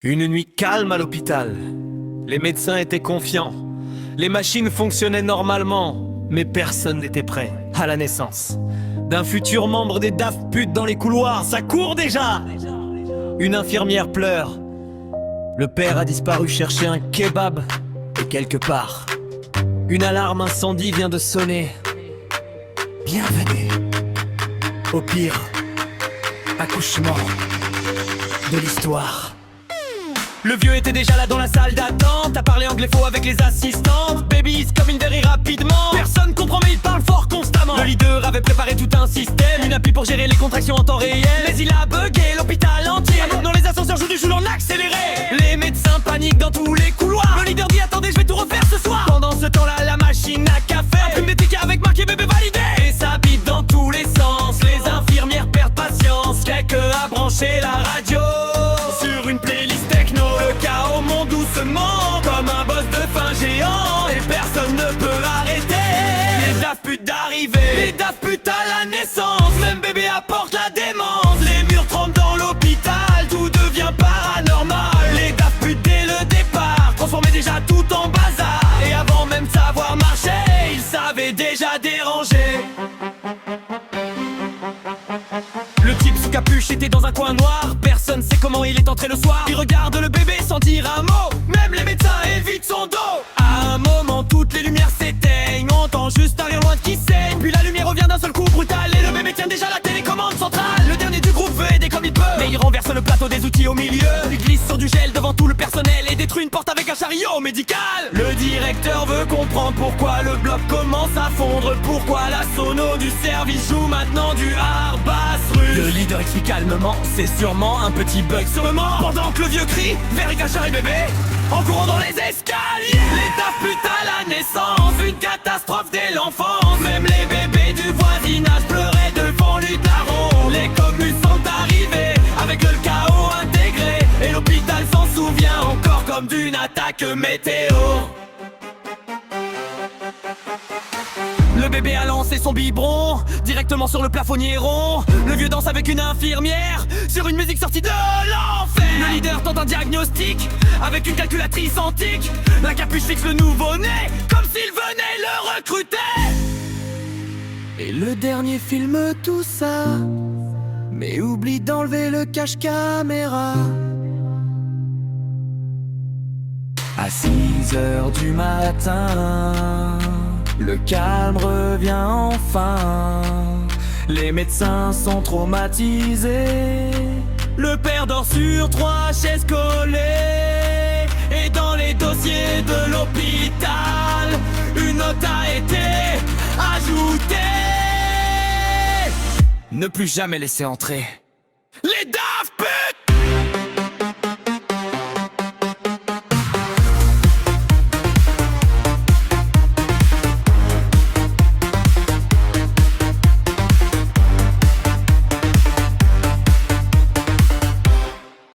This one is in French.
Une nuit calme à l'hôpital. Les médecins étaient confiants. Les machines fonctionnaient normalement, mais personne n'était prêt à la naissance d'un futur membre des Daft Putes dans les couloirs. Ça court déjà. Une infirmière pleure. Le père a disparu chercher un kebab. Et quelque part, une alarme incendie vient de sonner. Bienvenue au pire accouchement de l'histoire. Le vieux était déjà là dans la salle d'attente, à parler anglais faux avec les assistantes. Baby is coming very rapidement. Personne comprend mais il parle fort constamment. Le leader avait préparé tout un système, une appli pour gérer les contractions en temps réel. Mais il a bugué l'hôpital entier. Dans les ascenseurs jouent du jeu en accéléré. Les médecins paniquent dans tous les couloirs. Le leader dit attendez je vais tout refaire ce soir. Pendant ce temps là la machine à café imprime des tickets avec marqué bébé validé. Et ça bite dans tous les sens. Les infirmières perdent patience. Quelqu'un a branché la radio sur une playlist techno. Le chaos monte doucement comme un boss de fin géant. Et personne ne peut arrêter les Daft Putes d'arriver. Les Daft Putes à la naissance. Même bébé apporte la démence. Les murs tremblent dans l'hôpital. Tout devient paranormal. Les Daft Putes dès le départ transformaient déjà tout en bazar. Et avant même de savoir marcher, ils savaient déjà déranger. Le type sous capuche était dans un coin noir. Personne sait comment il est entré le soir. Il regarde le bébé sans dire un mot. Même les médecins évitent son dos. À un moment toutes les lumières s'éteignent. On entend juste un rire loin qui saigne. Puis la lumière revient d'un seul coup brutal. Et le bébé tient déjà la télécommande centrale. Le dernier du groupe veut aider comme il peut, mais il renverse le plateau des outils au milieu. Il glisse sur du gel devant tout le personnel et détruit une porte avec un chariot médical. Le directeur veut comprendre pourquoi le bloc commence à fondre. Pourquoi la sono du service joue maintenant du hard bass russe. Le leader explique calmement, c'est sûrement un petit bug sur le mort. Pendant que le vieux crie, Vericachar et bébé en courant dans les escaliers. Les Daft Putes à la naissance, une catastrophe dès l'enfance. Même les bébés du voisinage pleuraient devant l'Utaron. Les communes sont arrivées avec le chaos intégré. Et l'hôpital s'en souvient encore comme d'une attaque météo. Le bébé a lancé son biberon directement sur le plafonnier rond. Le vieux danse avec une infirmière sur une musique sortie de l'enfer. Le leader tente un diagnostic avec une calculatrice antique. La capuche fixe le nouveau-né comme s'il venait le recruter. Et le dernier filme tout ça, mais oublie d'enlever le cache-caméra. À 6h du matin, le calme revient enfin. Les médecins sont traumatisés. Le père dort sur 3 chaises collées. Et dans les dossiers de l'hôpital, une note a été ajoutée: ne plus jamais laisser entrer les